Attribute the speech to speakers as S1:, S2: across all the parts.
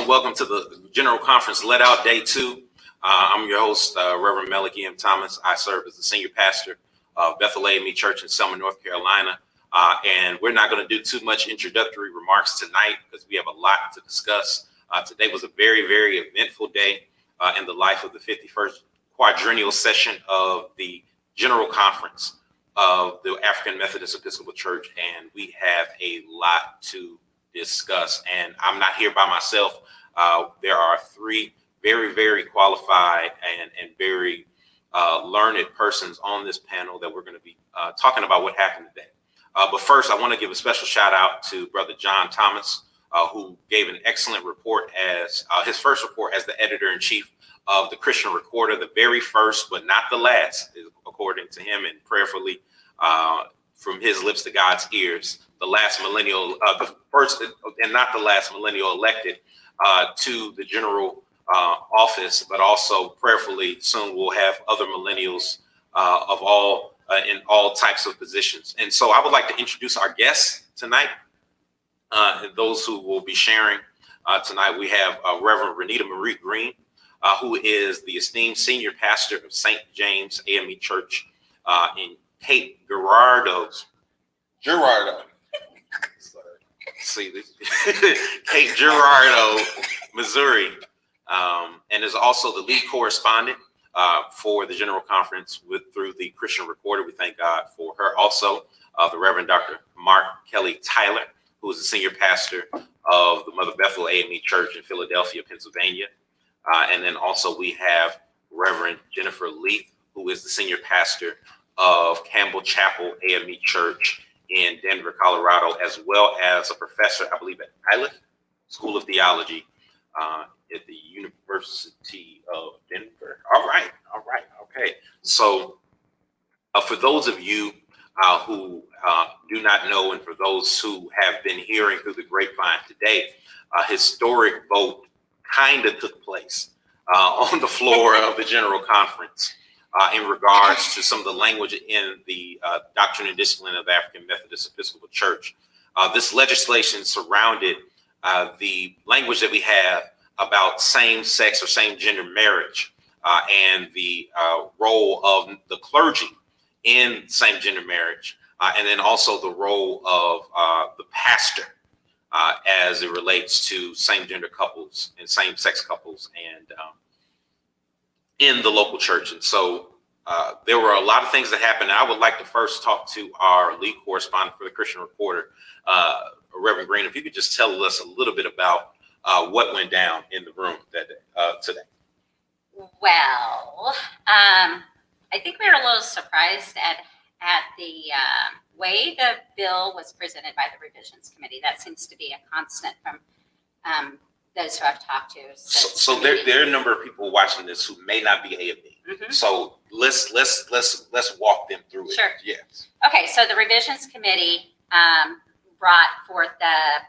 S1: welcome to the General Conference Let Out Day 2. I'm your host, Reverend Melech Thomas. I serve as the senior pastor of Bethel AME Church in Selma, North Carolina. And we're not going to do too much introductory remarks tonight because we have a lot to discuss. Today was a very, very eventful day in the life of the 51st quadrennial session of the General Conference of the African Methodist Episcopal Church. And we have a lot to discuss. And I'm not here by myself. There are three very, very qualified and very learned persons on this panel that we're going to be talking about what happened today. But first, I want to give a special shout out to Brother John Thomas, who gave an excellent report as his first report as the editor-in-chief of the Christian Recorder, the very first, but not the last, according to him, and prayerfully from his lips to God's ears, the last millennial, the first and not the last millennial elected to the general office, but also prayerfully soon we'll have other millennials of all in all types of positions. And so I would like to introduce our guests tonight, and those who will be sharing tonight. We have Reverend Renita Green, who is the esteemed senior pastor of St. James AME Church in Cape Girardeau. See this Cape Girardeau, Missouri, and is also the lead correspondent for the General Conference through the Christian Recorder. We thank God for her. Also, the Reverend Dr. Mark Kelly Tyler, who is the senior pastor of the Mother Bethel AME Church in Philadelphia, Pennsylvania. And then also we have Reverend Jennifer Leath, who is the senior pastor of Campbell Chapel AME Church in Denver, Colorado, as well as a professor, I believe, at Tyler School of Theology at the University of Denver. All right. Okay. So for those of you who do not know, and for those who have been hearing through the grapevine today, a historic vote kind of took place on the floor of the General Conference in regards to some of the language in the Doctrine and Discipline of the African Methodist Episcopal Church. This legislation surrounded the language that we have about same-sex or same-gender marriage and the role of the clergy in same-gender marriage, and then also the role of the pastor as it relates to same-gender couples and same-sex couples and in the local church. And so there were a lot of things that happened. I would like to first talk to our lead correspondent for the Christian Recorder, Reverend Green. If you could just tell us a little bit about what went down in the room that today.
S2: Well, I think we were a little surprised at the way the bill was presented by the revisions committee. That seems to be a constant from those who I've talked to.
S1: So there are a number of people watching this who may not be A and B. Mm-hmm. So let's walk them through it.
S2: Sure.
S1: Yes.
S2: Okay. So the revisions committee brought forth the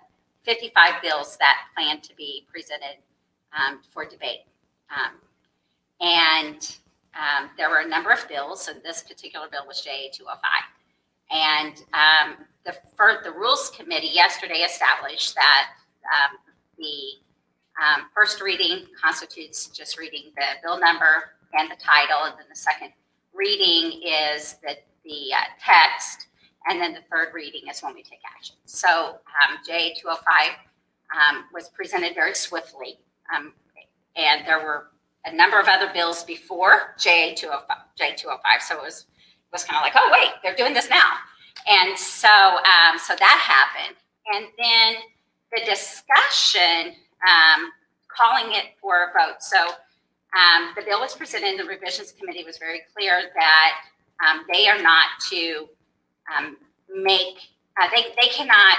S2: 55 bills that plan to be presented for debate, and there were a number of bills. And this particular bill was JA 205. And the Rules Committee yesterday established that the first reading constitutes just reading the bill number and the title, and then the second reading is the text, and then the third reading is when we take action. So JA 205 was presented very swiftly, and there were a number of other bills before JA 205. So it was kind of like, oh wait, they're doing this now, and so that happened, and then the discussion, calling it for a vote. So the bill was presented, and the revisions committee was very clear that they are not to they cannot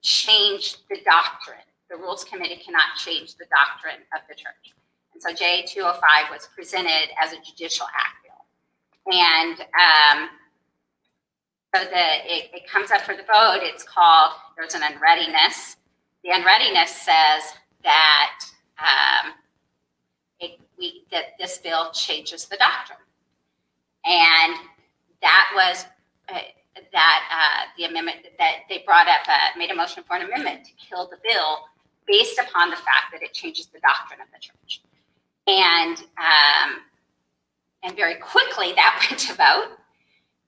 S2: change the doctrine. The Rules Committee cannot change the doctrine of the church. And so JA 205 was presented as a judicial act bill. And so it comes up for the vote. It's called, there's an unreadiness. The unreadiness says that that this bill changes the doctrine. And that was the amendment that they brought up, made a motion for an amendment to kill the bill based upon the fact that it changes the doctrine of the church. And very quickly that went to vote.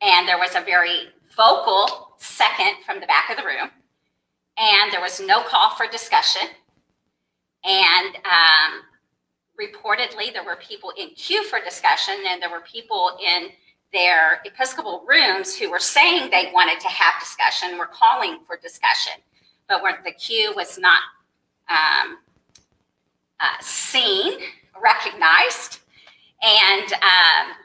S2: And there was a very vocal second from the back of the room. And there was no call for discussion. And reportedly, there were people in queue for discussion, and there were people in their Episcopal rooms who were saying they wanted to have discussion, were calling for discussion, but the queue was not seen, recognized, and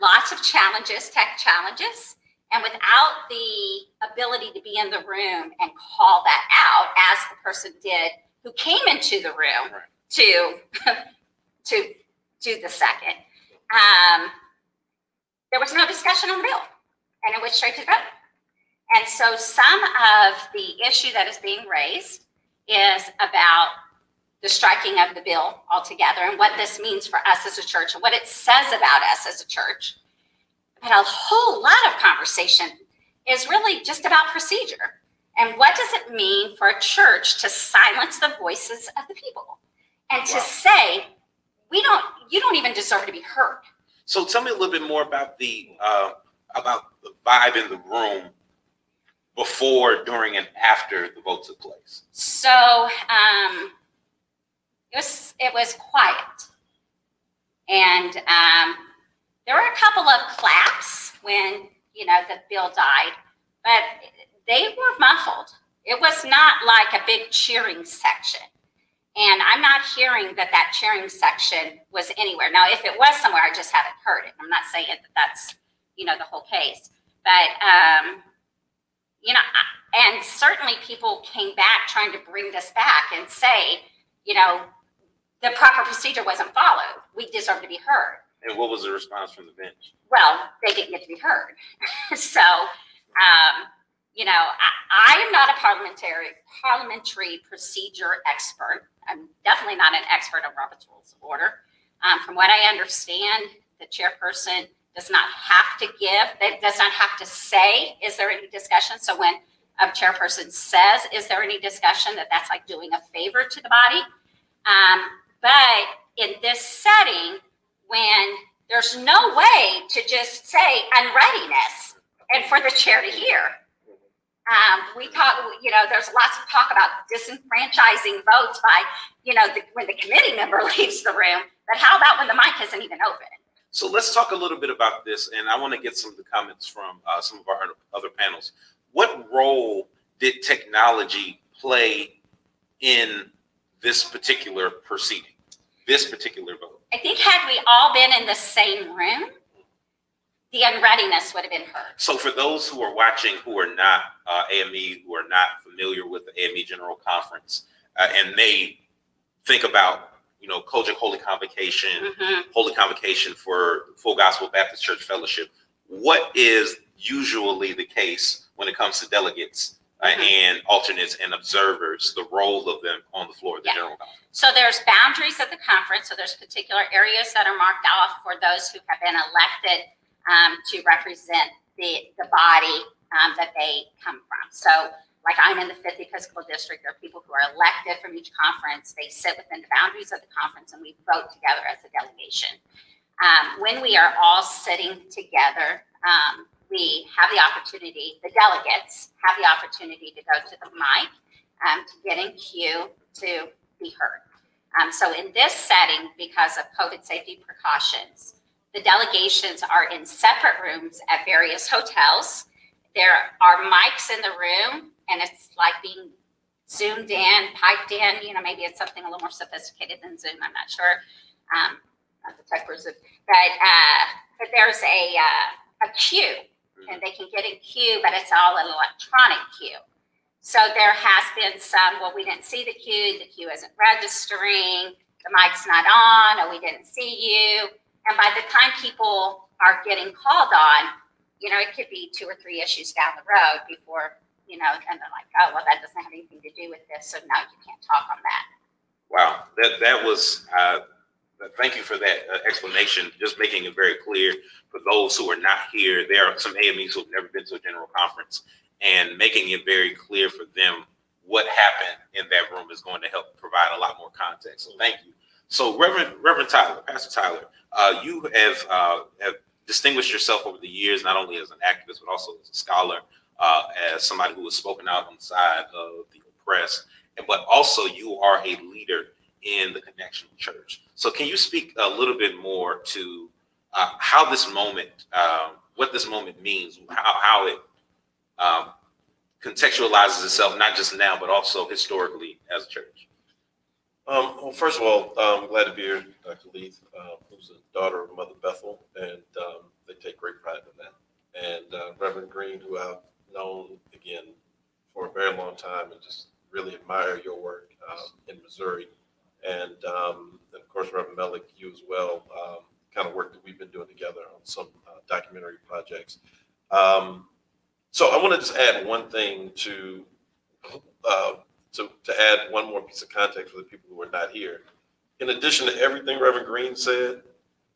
S2: lots of challenges, tech challenges. And without the ability to be in the room and call that out, as the person did who came into the room to do the second, there was no discussion on the bill, and it went straight to the vote. And so some of the issue that is being raised is about the striking of the bill altogether and what this means for us as a church and what it says about us as a church. But a whole lot of conversation is really just about procedure. And what does it mean for a church to silence the voices of the people and to say, you don't even deserve to be heard?
S1: So tell me a little bit more about the vibe in the room before, during, and after the vote took place.
S2: So it was quiet, and there were a couple of claps when the bill died, but they were muffled. It was not like a big cheering section. And I'm not hearing that cheering section was anywhere. Now, if it was somewhere, I just haven't heard it. I'm not saying that that's, the whole case. But, and certainly people came back trying to bring this back and say, the proper procedure wasn't followed. We deserve to be heard.
S1: And what was the response from the bench?
S2: Well, they didn't get to be heard. So, I am not a parliamentary procedure expert. I'm definitely not an expert on Robert's Rules of Order. From what I understand, the chairperson does not have to does not have to say, is there any discussion? So when a chairperson says, is there any discussion, that's like doing a favor to the body. But in this setting, when there's no way to just say unreadiness and for the chair to hear, we talk, there's lots of talk about disenfranchising votes by, when the committee member leaves the room, but how about when the mic isn't even open?
S1: So let's talk a little bit about this, and I want to get some of the comments from some of our other panels. What role did technology play in this particular proceeding, this particular vote?
S2: I think had we all been in the same room, the unreadiness would have been heard. So
S1: for those who are watching who are not AME, who are not familiar with the AME General Conference, and may think about, COGIC Holy Convocation, Holy Convocation for Full Gospel Baptist Church Fellowship, what is usually the case when it comes to delegates and alternates and observers, the role of them on the floor of the General Conference? So there's boundaries of the conference. So there's particular areas that are marked off for those who have been elected to represent the body that they come from. So like I'm in the 5th Episcopal District, there are people who are elected from each conference. They sit within the boundaries of the conference and we vote together as a delegation. When we are all sitting together, we have the opportunity, the delegates have the opportunity to go to the mic, to get in queue to be heard. So in this setting, because of COVID safety precautions, the delegations are in separate rooms at various hotels. There are mics in the room, and it's like being zoomed in, piped in. Maybe it's something a little more sophisticated than Zoom. I'm not sure. Not the tech person, but there's a queue, and they can get in queue, but it's all an electronic queue. So there has been some, well, we didn't see the queue isn't registering, the mic's not on, or we didn't see you. And by the time people are getting called on, it could be 2 or 3 issues down the road before, and they're like, oh, well, that doesn't have anything to do with this, so no, you can't talk on that. Wow, that was, thank you for that explanation, just making it very clear for those who are not here. There are some AMEs who have never been to a general conference, and making it very clear for them what happened in that room is going to help provide a lot more context. So thank you. So Reverend Tyler, Pastor Tyler, you have distinguished yourself over the years, not only as an activist, but also as a scholar, as somebody who has spoken out on the side of the oppressed, but also you are a leader in the Connection Church. So can you speak a little bit more to how this moment, what this moment means, how it contextualizes itself, not just now, but also historically as a church?
S3: Well, first of all, I'm glad to be here, Dr. Leath, who's the daughter of Mother Bethel, and they take great pride in that. And Reverend Green, who I've known, again, for a very long time and just really admire your work in Missouri. And of course, Reverend Melech, you as well, kind of work that we've been doing together on some documentary projects. So I want to just add one thing to add one more piece of context for the people who are not here. In addition to everything Reverend Green said,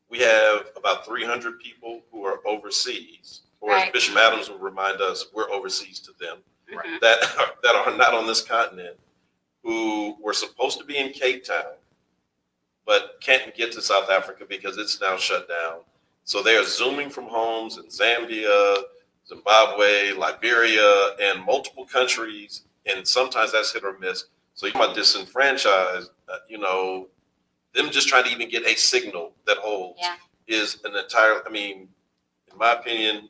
S3: we have about 300 people who are overseas, or as Bishop Adams would remind us, we're overseas to them, that are not on this continent, who were supposed to be in Cape Town, but can't get to South Africa because it's now shut down. So they are Zooming from homes in Zambia, Zimbabwe, Liberia, and multiple countries, and sometimes that's hit or miss. So you're about disenfranchised, them just trying to even get a signal that holds is an entire, in my opinion,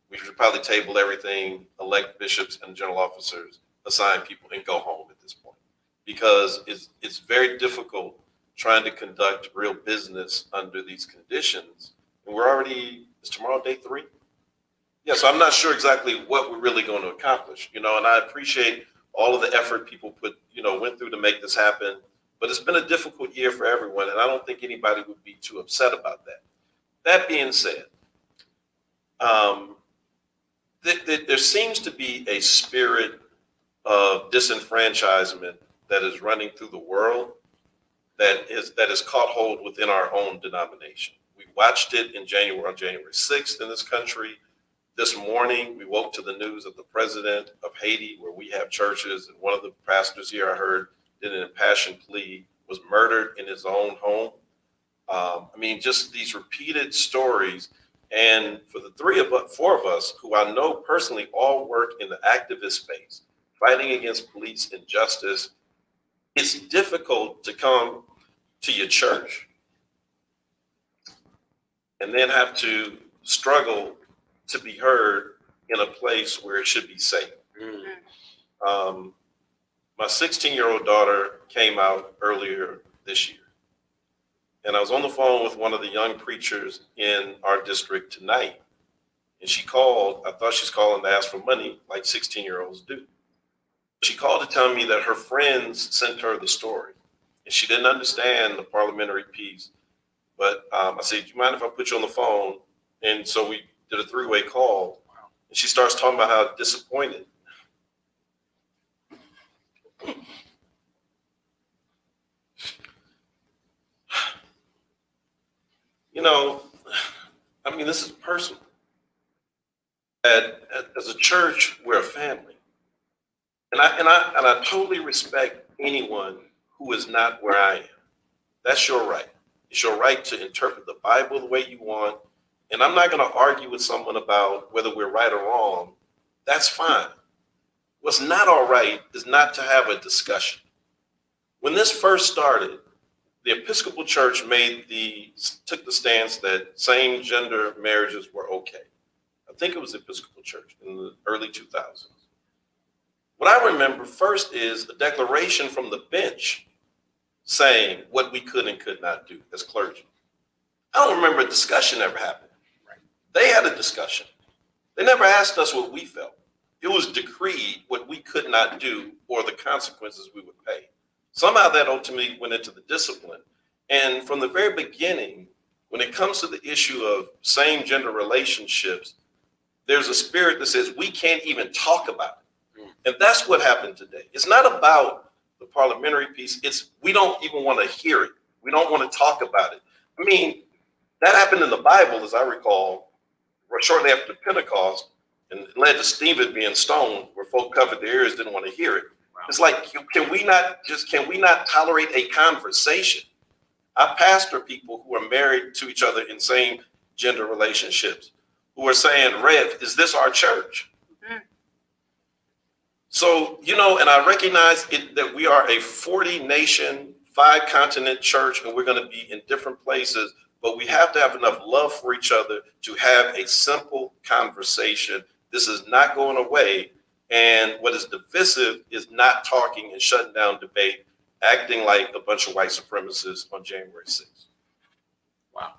S3: we should probably table everything, elect bishops and general officers, assign people, and go home at this point. Because it's very difficult trying to conduct real business under these conditions. And we're already, is tomorrow day 3? Yeah, so I'm not sure exactly what we're really going to accomplish, and I appreciate all of the effort people went through to make this happen. But it's been a difficult year for everyone, and I don't think anybody would be too upset about that. That being said, there seems to be a spirit of disenfranchisement that is running through the world that is caught hold within our own denomination. We watched it on January 6th in this country. This morning, we woke to the news of the president of Haiti, where we have churches, and one of the pastors here I heard did an impassioned plea, was murdered in his own home. Just these repeated stories. And for the 4 of us, who I know personally all work in the activist space, fighting against police injustice, it's difficult to come to your church and then have to struggle to be heard in a place where it should be safe. My 16-year-old daughter came out earlier this year, and I was on the phone with one of the young preachers in our district tonight, and she called. I thought she's calling to ask for money like 16-year-olds do. She called to tell me that her friends sent her the story, and she didn't understand the parliamentary piece. But I said, do you mind if I put you on the phone? And so we did a 3-way call, and she starts talking about how disappointed. This is personal. As a church, we're a family. And I totally respect anyone who is not where I am. That's your right. It's your right to interpret the Bible the way you want. And I'm not going to argue with someone about whether we're right or wrong. That's fine. What's not all right is not to have a discussion. When this first started, the Episcopal Church took the stance that same-gender marriages were okay. I think it was the Episcopal Church in the early 2000s. What I remember first is a declaration from the bench saying what we could and could not do as clergy. I don't remember a discussion ever happening. Right? They had a discussion. They never asked us what we felt. It was decreed what we could not do or the consequences we would pay. Somehow that ultimately went into the discipline. And from the very beginning, when it comes to the issue of same-gender relationships, there's a spirit that says we can't even talk about it. And that's what happened today. It's not about the parliamentary piece. It's we don't even want to hear it. We don't want to talk about it. That happened in the Bible, as I recall, shortly after Pentecost, and it led to Stephen being stoned, where folk covered their ears, didn't want to hear it. Wow. It's like, can we not tolerate a conversation? I pastor people who are married to each other in same gender relationships who are saying, Rev, is this our church?
S2: Mhm.
S3: So, and I recognize that we are a 40 nation, 5 continent church, and we're going to be in different places, but we have to have enough love for each other to have a simple conversation. This is not going away. And what is divisive is not talking and shutting down debate, acting like a bunch of white supremacists on January 6th.
S1: Wow.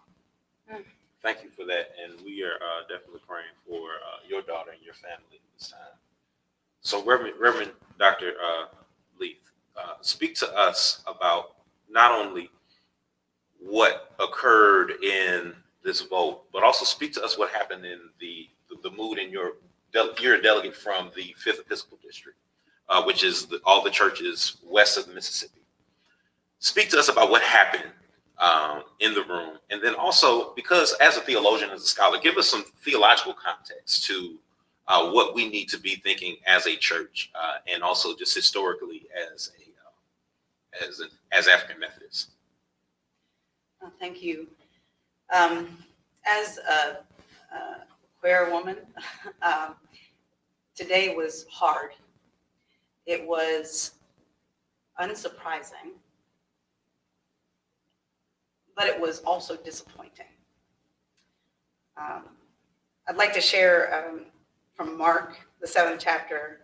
S2: Mm.
S1: Thank you for that. And we are definitely praying for your daughter and your family this time. So Reverend Dr. Leath, speak to us about not only what occurred in this vote, but also speak to us what happened in the mood in you're a delegate from the 5th Episcopal District, which is all the churches west of the Mississippi. Speak to us about what happened in the room. And then also, because as a theologian, as a scholar, give us some theological context to what we need to be thinking as a church, and also just historically as African Methodists.
S4: Well, thank you. As a queer woman, today was hard. It was unsurprising, but it was also disappointing. I'd like to share from Mark, the 7th chapter,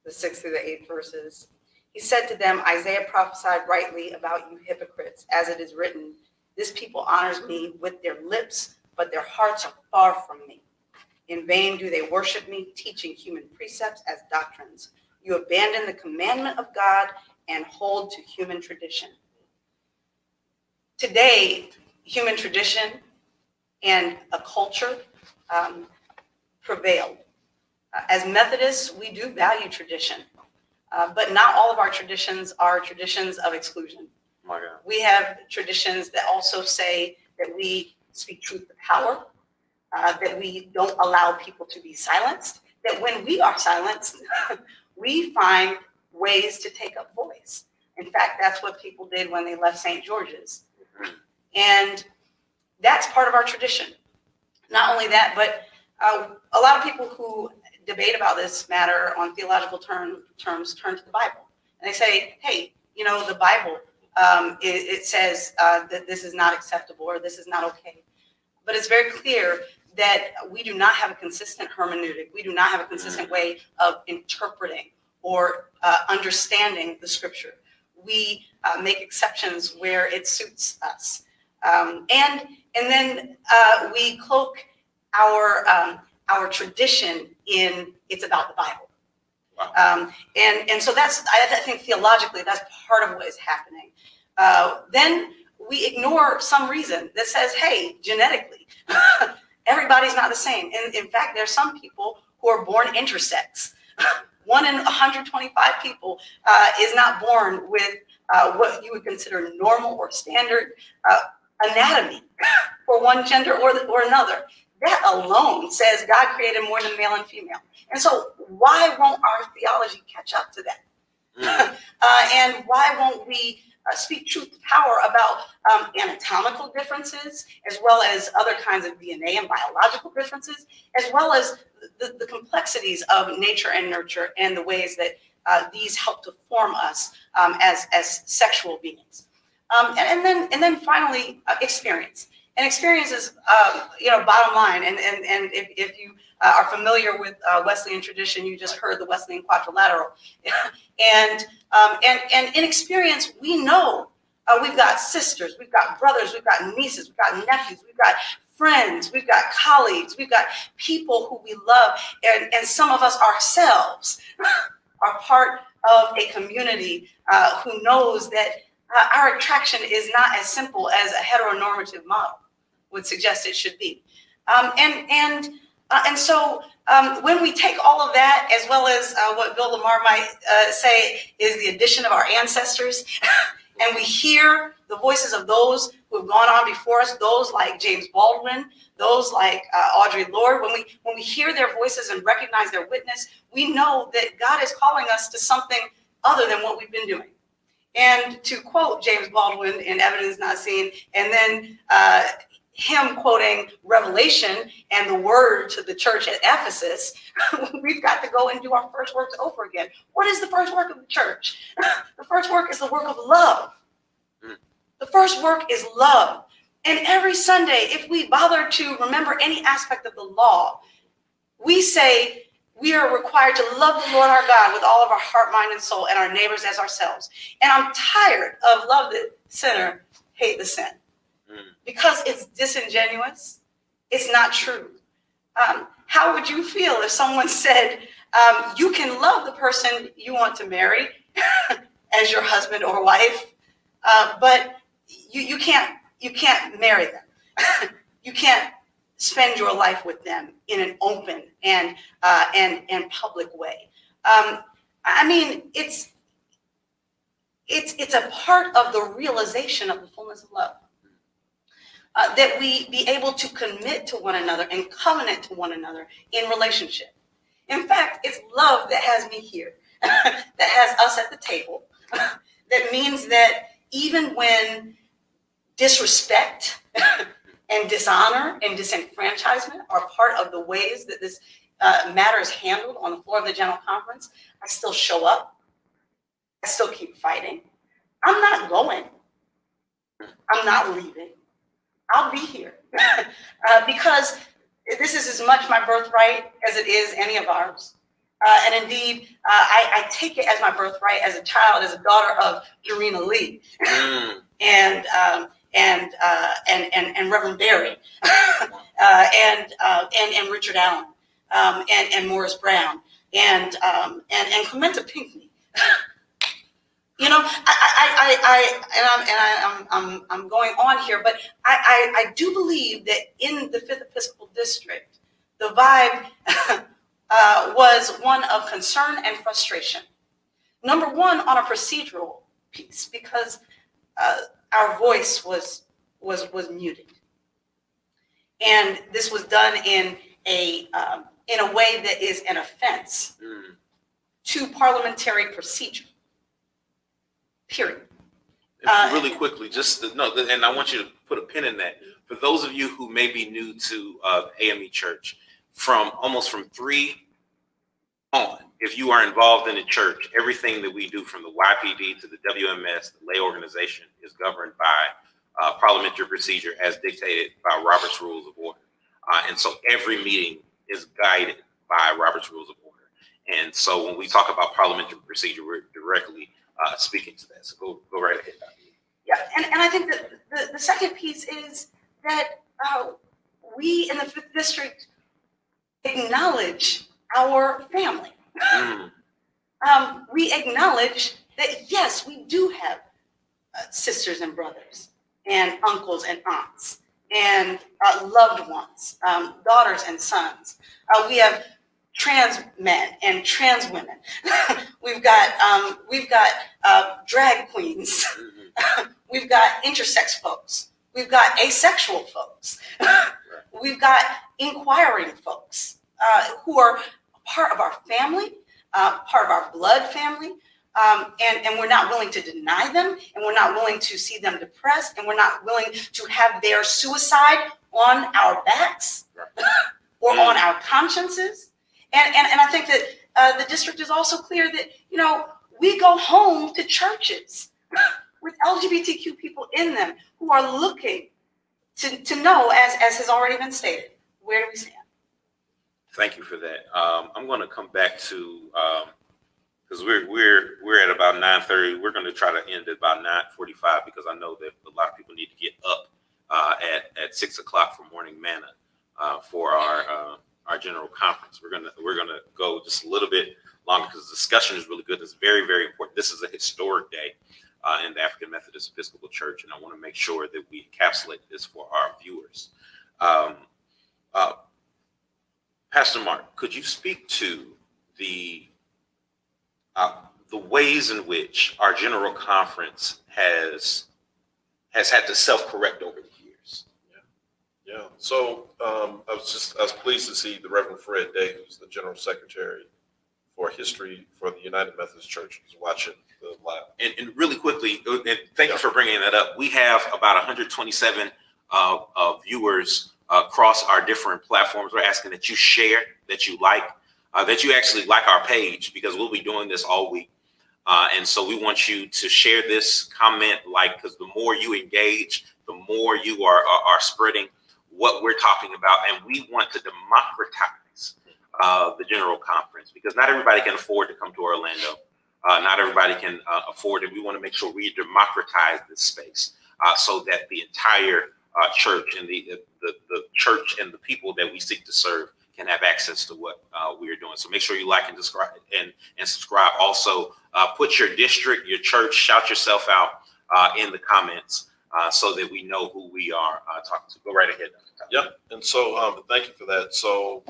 S4: the 6th through the 8th verses. He said to them, Isaiah prophesied rightly about you hypocrites, as it is written, this people honors me with their lips, but their hearts are far from me. In vain do they worship me, teaching human precepts as doctrines. You abandon the commandment of God and hold to human tradition. Today, human tradition and a culture prevailed. As Methodists, we do value tradition, but not all of our traditions are traditions of exclusion.
S1: My God.
S4: We have traditions that also say that we speak truth to power, that we don't allow people to be silenced, that when we are silenced, we find ways to take up voice. In fact, that's what people did when they left St. George's. And that's part of our tradition. Not only that, but a lot of people who debate about this matter on theological terms turn to the Bible. And they say, hey, the Bible, it says that this is not acceptable or this is not okay. But it's very clear that we do not have a consistent hermeneutic. We do not have a consistent way of interpreting or understanding the scripture. We make exceptions where it suits us. And then we cloak our tradition in it's about the Bible.
S1: Wow.
S4: And so I think theologically, that's part of what is happening. Then we ignore some reason that says, hey, genetically, everybody's not the same. And in fact, there's some people who are born intersex. 1 in 125 people is not born with what you would consider normal or standard anatomy for one gender or another. That alone says God created more than male and female. And so why won't our theology catch up to that? And why won't we speak truth to power about anatomical differences, as well as other kinds of DNA and biological differences, as well as the complexities of nature and nurture and the ways that these help to form us as sexual beings. And then finally, experience. And experience is, bottom line. And if you are familiar with Wesleyan tradition, you just heard the Wesleyan quadrilateral. And in experience, we know we've got sisters, we've got brothers, we've got nieces, we've got nephews, we've got friends, we've got colleagues, we've got people who we love, and some of us ourselves are part of a community who knows that our attraction is not as simple as a heteronormative model would suggest it should be. And so when we take all of that, as well as what Bill Lamar might say is the addition of our ancestors, and we hear the voices of those who have gone on before us, those like James Baldwin, those like Audre Lorde, when we hear their voices and recognize their witness, we know that God is calling us to something other than what we've been doing. And to quote James Baldwin in Evidence Not Seen, and then him quoting Revelation and the word to the church at Ephesus, we've got to go and do our first works over again. What is the first work of the church? The first work is the work of love. The first work is love. And every Sunday, if we bother to remember any aspect of the law, we say we are required to love the Lord our God with all of our heart, mind, and soul, and our neighbors as ourselves. And I'm tired of love the sinner, hate the sin, because it's disingenuous. It's not true. How would you feel if someone said, you can love the person you want to marry as your husband or wife, but you can't marry them. You can't spend your life with them in an open and public way. I mean, it's a part of the realization of the fullness of love. That we be able to commit to one another and covenant to one another in relationship. In fact, it's love that has me here, that has us at the table, that means that even when disrespect and dishonor and disenfranchisement are part of the ways that this matter is handled on the floor of the General Conference, I still show up. I still keep fighting. I'm not going. I'm not leaving. I'll be here because this is as much my birthright as it is any of ours. And indeed, I take it as my birthright as a child, as a daughter of Renita Green and Reverend Barry and Richard Allen and Morris Brown and Clementa Pinckney. You know, I'm going on here, but I do believe that in the 5th Episcopal District, the vibe was one of concern and frustration. Number one, on a procedural piece, because our voice was muted, and this was done in a way that is an offense to parliamentary procedure. Period.
S1: Really quickly, and I want you to put a pin in that. For those of you who may be new to AME Church, from 3 on, if you are involved in the church, everything that we do from the YPD to the WMS, the lay organization, is governed by parliamentary procedure as dictated by Robert's Rules of Order. And so every meeting is guided by Robert's Rules of Order. And so when we talk about parliamentary procedure, we're directly speaking to that. So go right ahead, Dr.
S4: Yeah, and I think that the second piece is that we in the 5th District acknowledge our family. We acknowledge that, yes, we do have sisters and brothers and uncles and aunts and loved ones, daughters and sons. We have trans men and trans women. We've got drag queens. We've got intersex folks. We've got asexual folks. We've got inquiring folks who are part of our family, part of our blood family, and we're not willing to deny them, and we're not willing to see them depressed, and we're not willing to have their suicide on our backs or on our consciences. And I think that the district is also clear that, you know, we go home to churches with LGBTQ people in them who are looking to know, as has already been stated, where do we stand?
S1: Thank you for that. I'm going to come back to because we're at about 9:30. We're going to try to end at about 9:45 because I know that a lot of people need to get up at 6 o'clock for morning manna for our general conference. We're gonna go just a little bit longer because the discussion is really good. It's very, very important. This is a historic day in the African Methodist Episcopal Church, and I want to make sure that we encapsulate this for our viewers. Pastor Mark, could you speak to the ways in which our general conference has had to self-correct over the years?
S3: Yeah. So I was pleased to see the Reverend Fred Day, who's the General Secretary for history for the United Methodist Church who's watching the live.
S1: And really quickly, and thank you for bringing that up. We have about 127 viewers across our different platforms. We're asking that you share, that you like, that you actually like our page, because we'll be doing this all week. And so we want you to share this, comment, like, because the more you engage, the more you are spreading what we're talking about. And we want to democratize the General Conference, because not everybody can afford to come to Orlando. Not everybody can afford it. We want to make sure we democratize this space so that the entire church and the church and the people that we seek to serve can have access to what we are doing. So make sure you like and subscribe and subscribe. Also, put your district, your church, shout yourself out in the comments so that we know who we are talking to. Go right ahead.
S3: Yep. And so thank you for that. So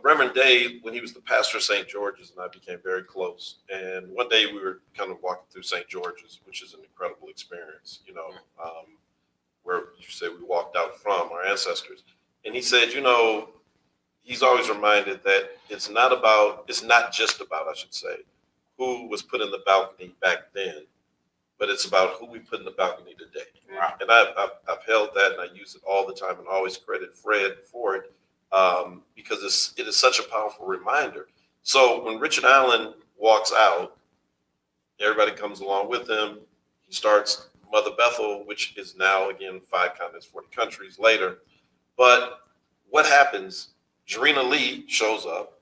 S3: Reverend Dave, when he was the pastor of St. George's, and I became very close. And one day we were kind of walking through St. George's, which is an incredible experience, you know, where you say we walked out from our ancestors. And he said, you know, he's always reminded that it's not just about, I should say, who was put in the balcony back then, but it's about who we put in the balcony today.
S1: Wow.
S3: And I've held that, and I use it all the time, and always credit Fred for it, because it is such a powerful reminder. So when Richard Allen walks out, everybody comes along with him. He starts Mother Bethel, which is now, again, 5 continents, 40 countries later. But what happens? Renita Green shows up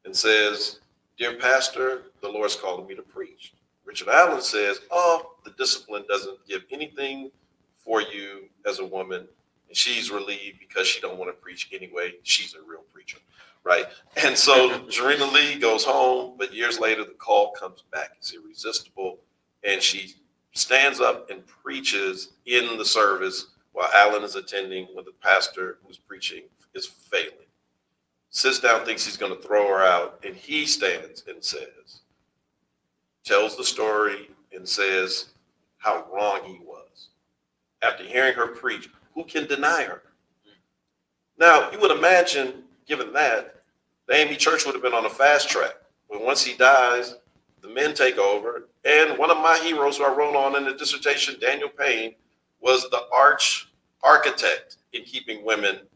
S3: and says, "Dear pastor, the Lord's calling me to preach." Richard Allen says, "Oh, the discipline doesn't give anything for you as a woman." And she's relieved because she don't want to preach anyway. She's a real preacher, right? And so Renita Green goes home, but years later, the call comes back. It's irresistible. And she stands up and preaches in the service while Allen is attending, when the pastor who's preaching is failing. Sits down, thinks he's going to throw her out, and he stands and tells the story and says how wrong he was. After hearing her preach, who can deny her? Now, you would imagine, given that, the AME Church would have been on a fast track. But once he dies, the men take over. And one of my heroes who I wrote on in the dissertation, Daniel Payne, was the architect in keeping women,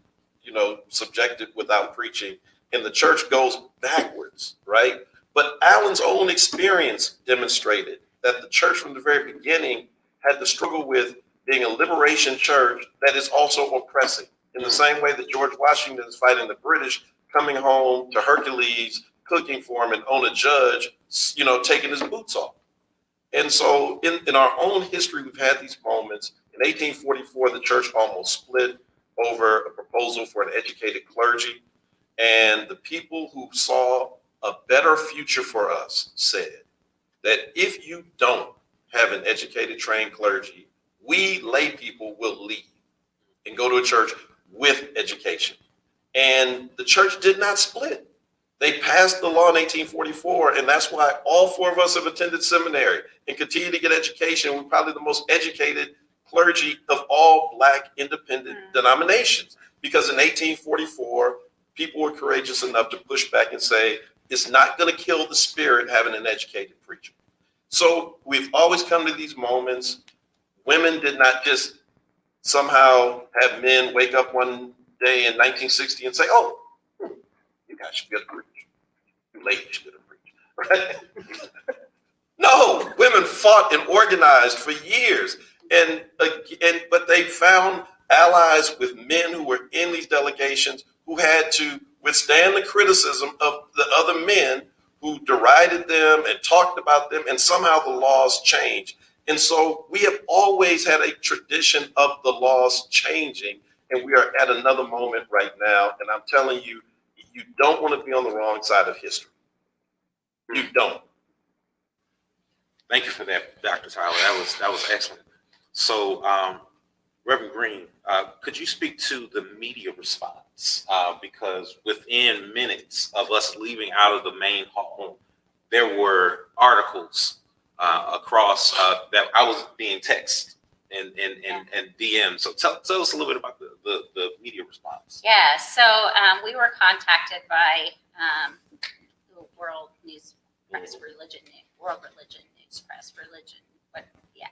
S3: you know, subjected without preaching. And the church goes backwards, right? But Allen's own experience demonstrated that the church from the very beginning had to struggle with being a liberation church that is also oppressing. In the same way that George Washington is fighting the British, coming home to Hercules, cooking for him, and on a judge, you know, taking his boots off. And so in our own history, we've had these moments. In 1844, the church almost split over a proposal for an educated clergy. And the people who saw a better future for us said that if you don't have an educated, trained clergy, we lay people will leave and go to a church with education. And the church did not split. They passed the law in 1844, and that's why all 4 of us have attended seminary and continue to get education. We're probably the most educated clergy of all Black independent denominations, because in 1844, people were courageous enough to push back and say, it's not going to kill the spirit having an educated preacher. So we've always come to these moments. Women did not just somehow have men wake up one day in 1960 and say, "Oh, you guys should be able to preach. You ladies should be able to preach." Right? No, women fought and organized for years. But they found allies with men who were in these delegations who had to withstand the criticism of the other men who derided them and talked about them, and somehow the laws changed. And so we have always had a tradition of the laws changing, and we are at another moment right now. And I'm telling you, you don't want to be on the wrong side of history. You don't.
S1: Thank you for that, Dr. Tyler. That was excellent. So, Reverend Green, could you speak to the media response? Because within minutes of us leaving out of the main hall, there were articles across that I was being texted and DM. So tell us a little bit about the media response.
S2: Yeah, so we were contacted by World News Press, Religion News, World Religion News Press, Religion, what, yeah,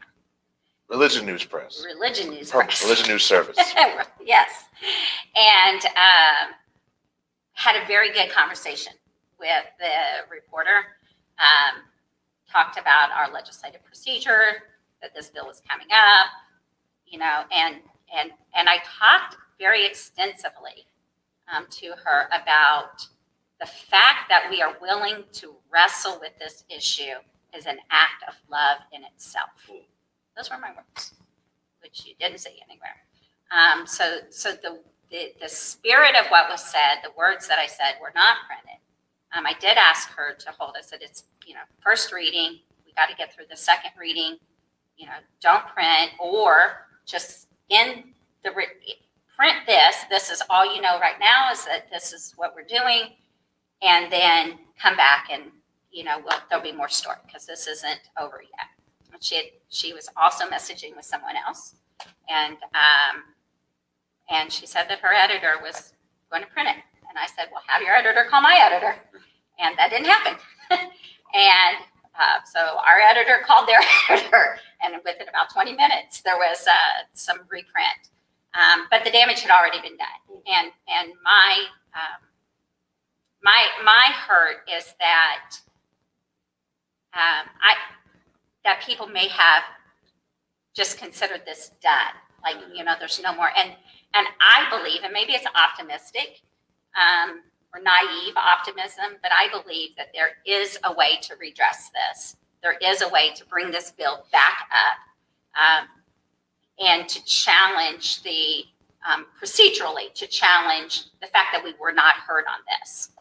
S5: Religion News Press.
S2: Religion News Press.
S5: Religion News Service.
S2: Yes. And had a very good conversation with the reporter. Talked about our legislative procedure, that this bill was coming up, you know, and I talked very extensively to her about the fact that we are willing to wrestle with this issue is an act of love in itself. Those were my words, which you didn't see anywhere. So the spirit of what was said, the words that I said were not printed. I did ask her to hold. I said, it's, you know, first reading. We got to get through the second reading. You know, don't print, or just in the print this. This is all you know right now, is that this is what we're doing, and then come back and, you know, there'll be more story, because this isn't over yet. She was also messaging with someone else, and she said that her editor was going to print it. And I said, well, have your editor call my editor. And that didn't happen. And so our editor called their editor, and within about 20 minutes, there was some reprint. But the damage had already been done. And my hurt is that that people may have just considered this done. Like, you know, there's no more. And I believe, and maybe it's optimistic or naive optimism, but I believe that there is a way to redress this. There is a way to bring this bill back up and to challenge the, procedurally, to challenge the fact that we were not heard on this.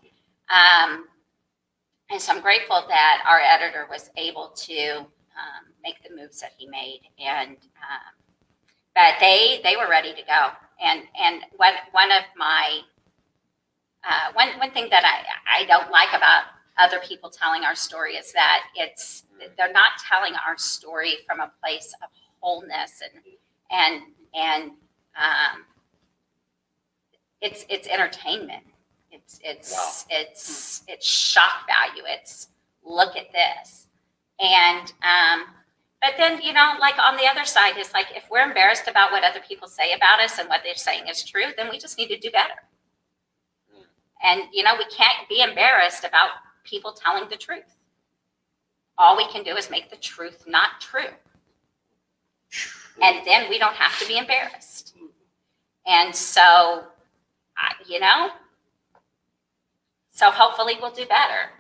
S2: And so I'm grateful that our editor was able to make the moves that he made. And but they were ready to go. And one of my one thing that I don't like about other people telling our story is that they're not telling our story from a place of wholeness and it's entertainment. It's shock value. It's look at this. And but then, you know, like on the other side is like, if we're embarrassed about what other people say about us and what they're saying is true, then we just need to do better. And, you know, we can't be embarrassed about people telling the truth. All we can do is make the truth not true. And then we don't have to be embarrassed. And so, you know, so hopefully we'll do better.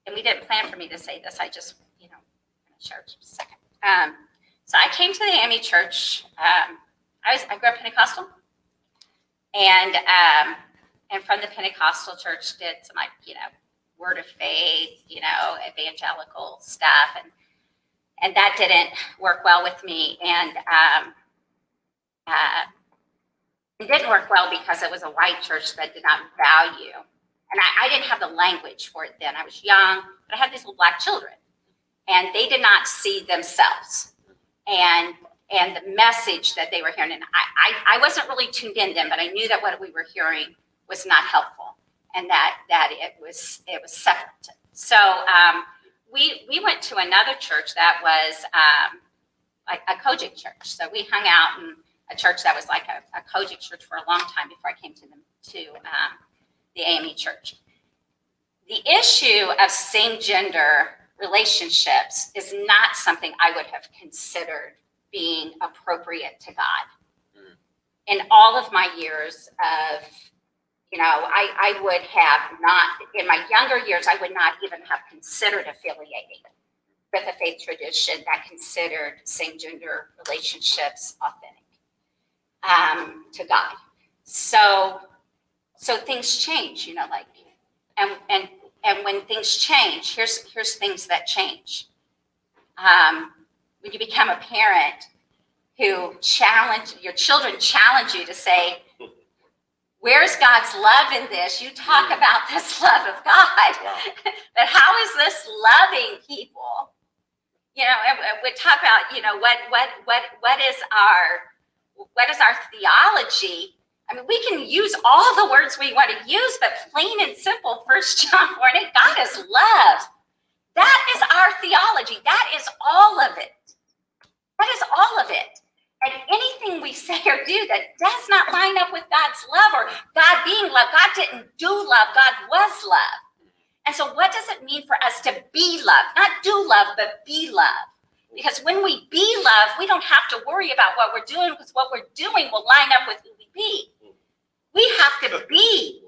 S2: And we didn't plan for me to say this. I just, you know, I'm going to share just a second. So I came to the AME church. I grew up Pentecostal. And from the Pentecostal church did some, like, you know, word of faith, you know, evangelical stuff. And that didn't work well with me. And it didn't work well because it was a white church that did not value. And I didn't have the language for it then. I was young, but I had these little black children. And they did not see themselves. And the message that they were hearing, and I wasn't really tuned in then, but I knew that what we were hearing was not helpful, and that it was separate. So we went to another church that was like a Kojic church. So we hung out in a church that was like a Kojic church for a long time before I came to the AME church. The issue of same-gender relationships is not something I would have considered being appropriate to God. In all of my years of, you know, I would have not, in my younger years, I would not even have considered affiliating with a faith tradition that considered same-gender relationships authentic to God. So things change, you know, like, and when things change, here's things that change. When you become a parent who your children challenge you to say, where's God's love in this? You talk about this love of God, but how is this loving people? You know, and we talk about, you know, what is our theology I mean, we can use all the words we want to use, but plain and simple, 1 John 4:8, God is love. That is our theology. That is all of it. That is all of it. And anything we say or do that does not line up with God's love or God being love, God didn't do love, God was love. And so what does it mean for us to be love? Not do love, but be love. Because when we be love, we don't have to worry about what we're doing because what we're doing will line up with who we be. We have to be.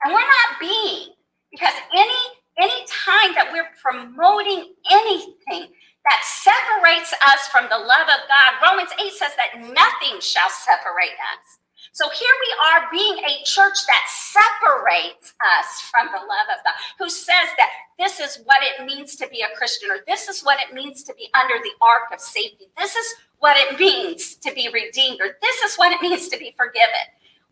S2: And we're not being. Because any time that we're promoting anything that separates us from the love of God, Romans 8 says that nothing shall separate us. So here we are being a church that separates us from the love of God, who says that this is what it means to be a Christian, or this is what it means to be under the ark of safety. This is what it means to be redeemed, or this is what it means to be forgiven.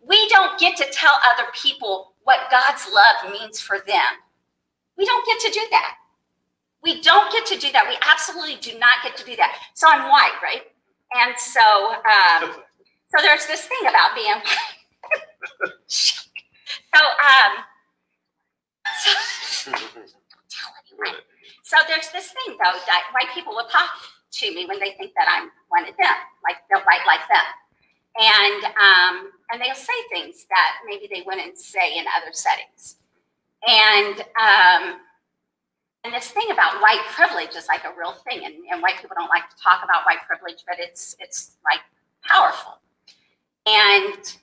S2: We don't get to tell other people what God's love means for them. We don't get to do that. We don't get to do that. We absolutely do not get to do that. So I'm white, right? And so there's this thing about being white. So there's this thing though that white people will talk to me when they think that I'm one of them, like they're white like them, and they'll say things that maybe they wouldn't say in other settings, and this thing about white privilege is like a real thing, and white people don't like to talk about white privilege, but it's like powerful. And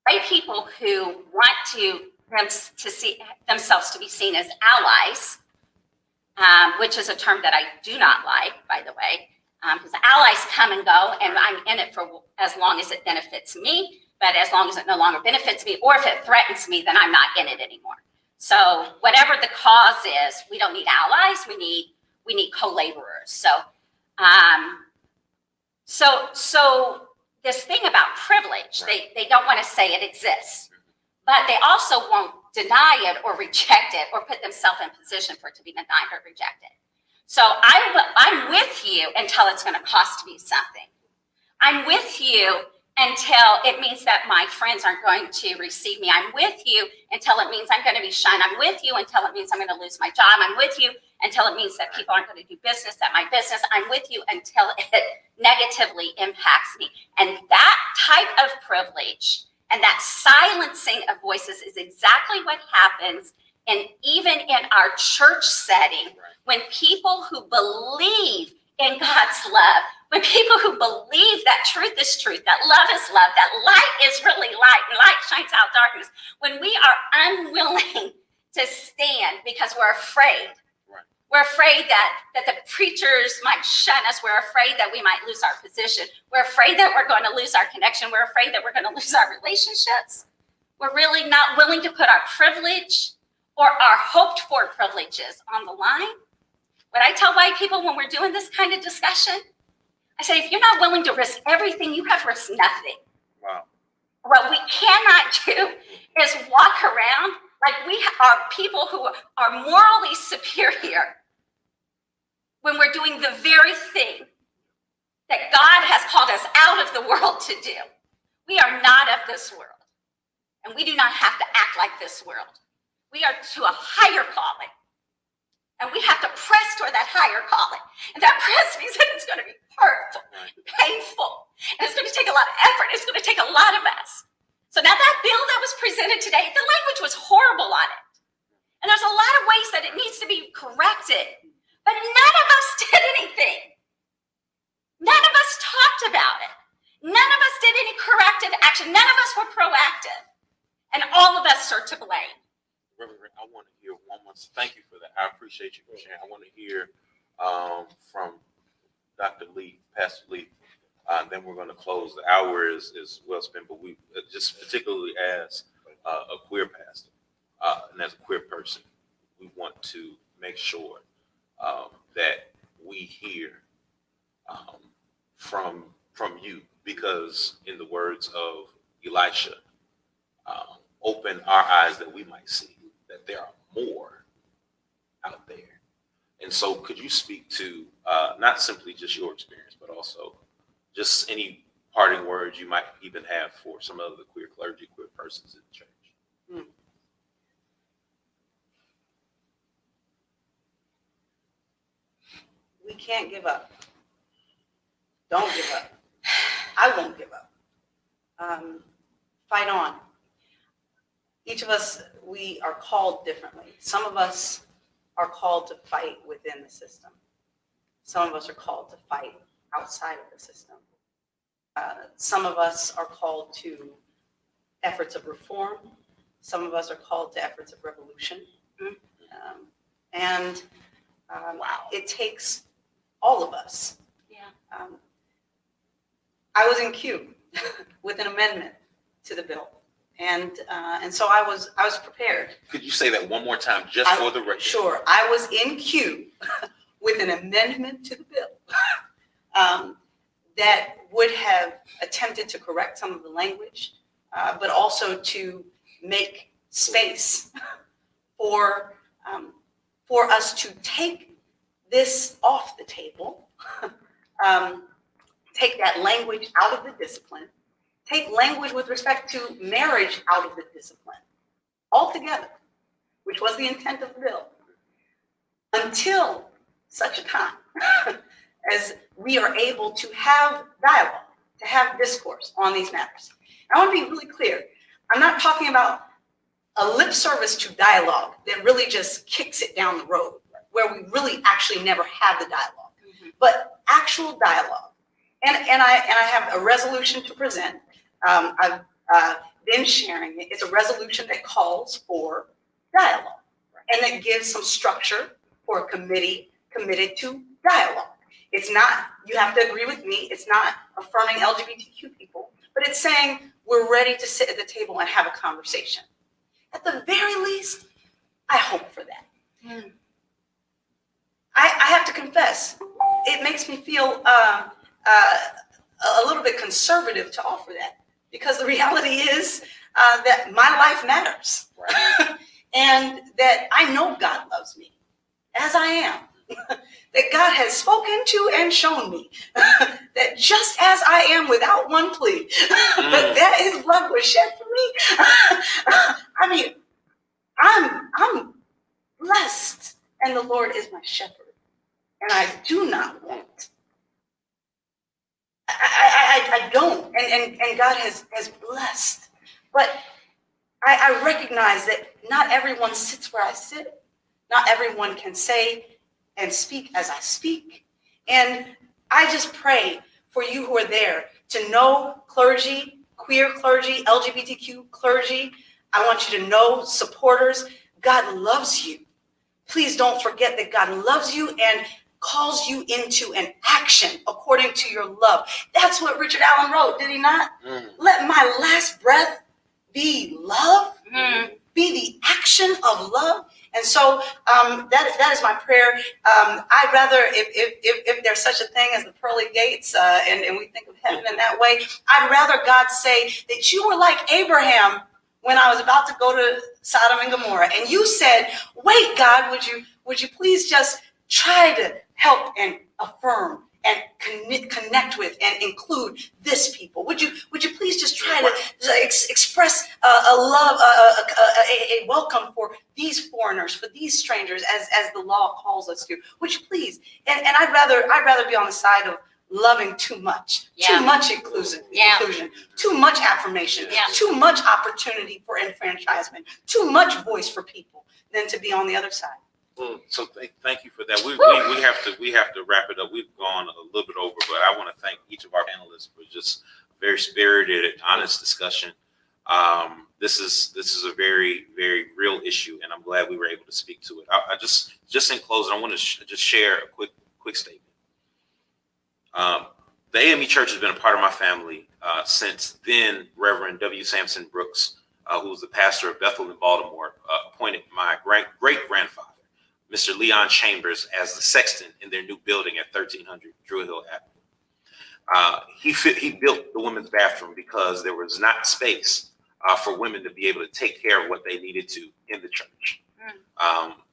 S2: white people who want them to see themselves to be seen as allies, which is a term that I do not like, by the way, because allies come and go, and I'm in it for as long as it benefits me, but as long as it no longer benefits me, or if it threatens me, then I'm not in it anymore. So whatever the cause is, we don't need allies. We need co-laborers. So this thing about privilege, they don't want to say it exists, but they also won't deny it or reject it or put themselves in position for it to be denied or rejected. So I'm with you until it's going to cost me something. I'm with you until it means that my friends aren't going to receive me. I'm with you until it means I'm going to be shunned. I'm with you until it means I'm going to lose my job. I'm with you until it means that people aren't going to do business at my business. I'm with you until it negatively impacts me. And that type of privilege and that silencing of voices is exactly what happens even in our church setting, when people who believe in God's love, when people who believe that truth is truth, that love is love, that light is really light, and light shines out darkness, when we are unwilling to stand because we're afraid. We're afraid that the preachers might shun us. We're afraid that we might lose our position. We're afraid that we're going to lose our connection. We're afraid that we're going to lose our relationships. We're really not willing to put our privilege or our hoped for privileges on the line. What I tell white people when we're doing this kind of discussion, I say, if you're not willing to risk everything, you have risked nothing.
S5: Wow.
S2: What we cannot do is walk around like we are people who are morally superior when we're doing the very thing that God has called us out of the world to do. We are not of this world, and we do not have to act like this world. We are to a higher calling, and we have to press toward that higher calling. And that press means that it's going to be hurtful, painful, and it's going to take a lot of effort. It's going to take a lot of us. So now that bill that was presented today, the language was horrible on it. And there's a lot of ways that it needs to be corrected. But none of us did anything. None of us talked about it. None of us did any corrective action. None of us were proactive. And all of us are to blame.
S1: Reverend, I want to hear one more. Thank you for that. I appreciate you for sharing. I want to hear from Dr. Leath, Pastor Leath. Then we're going to close. The hour is well spent, but we just particularly as a queer pastor and as a queer person, we want to make sure that we hear from you, because in the words of Elisha, open our eyes that we might see that there are more out there. And so could you speak to not simply just your experience, but also just any parting words you might even have for some of the queer clergy, queer persons in the church.
S4: We can't give up. Don't give up. I won't give up. Fight on. Each of us, we are called differently. Some of us are called to fight within the system. Some of us are called to fight outside of the system. Some of us are called to efforts of reform. Some of us are called to efforts of revolution. It takes all of us.
S2: Yeah.
S4: I was in queue with an amendment to the bill, and so I was prepared.
S1: Could you say that one more time, just for the record?
S4: Sure. I was in queue with an amendment to the bill that would have attempted to correct some of the language, but also to make space for us to take this off the table, take that language out of the discipline, take language with respect to marriage out of the discipline altogether, which was the intent of the bill, until such a time as we are able to have dialogue, to have discourse on these matters. I want to be really clear. I'm not talking about a lip service to dialogue that really just kicks it down the road, where we really actually never have the dialogue, but actual dialogue. And I have a resolution to present. I've been sharing it. It's a resolution that calls for dialogue and that gives some structure for a committee committed to dialogue. It's not, you have to agree with me, it's not affirming LGBTQ people, but it's saying we're ready to sit at the table and have a conversation. At the very least, I hope for that. I have to confess, it makes me feel a little bit conservative to offer that, because the reality is that my life matters. Right. And that I know God loves me as I am. That God has spoken to and shown me that just as I am without one plea, that his blood was shed for me. I mean, I'm blessed, and the Lord is my shepherd, and I do not want. I don't, and God has blessed, but I recognize that not everyone sits where I sit. Not everyone can say and speak as I speak. And I just pray for you who are there to know clergy, queer clergy, LGBTQ clergy. I want you to know supporters, God loves you. Please don't forget that God loves you and calls you into an action according to your love. That's what Richard Allen wrote, did he not? Let my last breath be love, be the action of love. And so that is my prayer. I'd rather, if there's such a thing as the pearly gates, and we think of heaven in that way, I'd rather God say that you were like Abraham when I was about to go to Sodom and Gomorrah, and you said, "Wait, God, would you please just try to help and affirm and connect with and include this people? Would you please just try to express a love, a welcome for these foreigners, for these strangers, as the law calls us to? Would you please?" And I'd rather be on the side of loving too much, too much inclusion, too much affirmation, too much opportunity for enfranchisement, too much voice for people, than to be on the other side.
S1: So thank you for that. We have to wrap it up. We've gone a little bit over, but I want to thank each of our panelists for just a very spirited and honest discussion. This is a very, very real issue, and I'm glad we were able to speak to it. I just in closing, I want to just share a quick statement. The AME Church has been a part of my family since then. Reverend W. Sampson Brooks, who was the pastor of Bethel in Baltimore, appointed my great-grandfather, Mr. Leon Chambers, as the sexton in their new building at 1300 Druid Hill Avenue. He built the women's bathroom because there was not space for women to be able to take care of what they needed to in the church.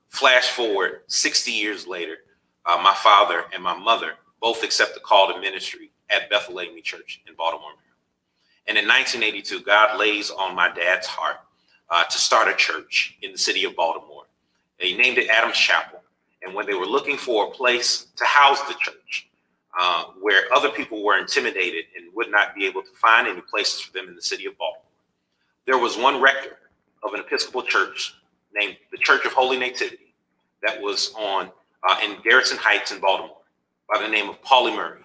S1: Flash forward 60 years later, my father and my mother both accept the call to ministry at Bethel AME Church in Baltimore, Maryland. And in 1982, God lays on my dad's heart to start a church in the city of Baltimore. He named it Adams Chapel. And when they were looking for a place to house the church, where other people were intimidated and would not be able to find any places for them in the city of Baltimore, there was one rector of an Episcopal church named the Church of Holy Nativity that was on in Garrison Heights in Baltimore by the name of Paulie Murray,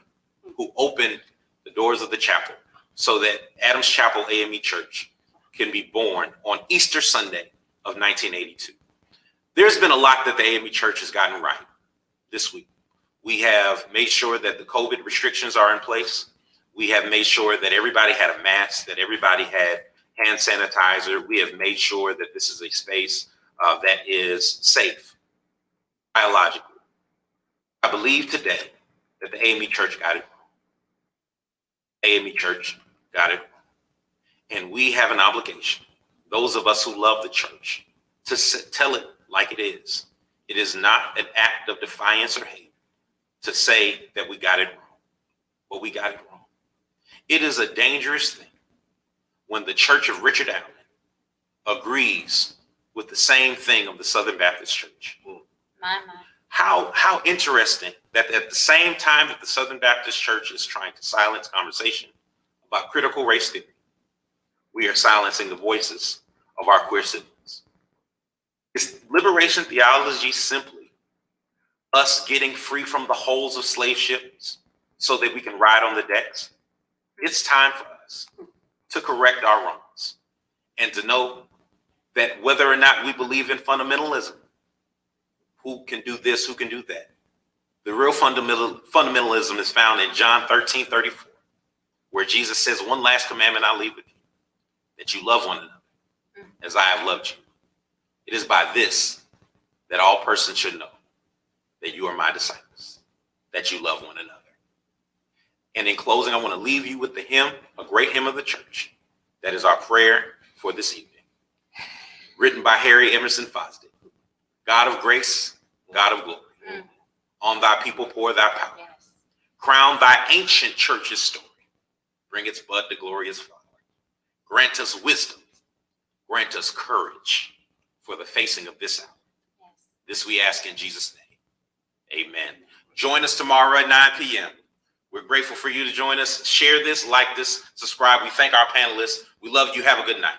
S1: who opened the doors of the chapel so that Adams Chapel AME Church can be born on Easter Sunday of 1982. There's been a lot that the AME Church has gotten right this week. We have made sure that the COVID restrictions are in place. We have made sure that everybody had a mask, that everybody had hand sanitizer. We have made sure that this is a space that is safe biologically. I believe today that the AME Church got it wrong. AME Church got it wrong. And we have an obligation, those of us who love the church, to tell it like it is. It is not an act of defiance or hate to say that we got it wrong, but we got it wrong. It is a dangerous thing when the Church of Richard Allen agrees with the same thing of the Southern Baptist Church.
S2: My.
S1: How interesting that at the same time that the Southern Baptist Church is trying to silence conversation about critical race theory, we are silencing the voices of our queer siblings. Is liberation theology simply us getting free from the holes of slave ships so that we can ride on the decks? It's time for us to correct our wrongs and to know that whether or not we believe in fundamentalism, who can do this, who can do that, the real fundamentalism is found in John 13:34, where Jesus says, one last commandment I leave with you, that you love one another as I have loved you. It is by this that all persons should know that you are my disciples, that you love one another. And in closing, I want to leave you with the hymn, a great hymn of the church, that is our prayer for this evening, written by Harry Emerson Fosdick. God of grace, God of glory, on thy people pour thy power.
S2: Yes.
S1: Crown thy ancient church's story, bring its bud to glorious flower. Grant us wisdom, grant us courage for the facing of this hour.
S2: Yes.
S1: This we ask in Jesus' name, amen. Join us tomorrow at 9 p.m. We're grateful for you to join us. Share this, like this, subscribe. We thank our panelists. We love you. Have a good night.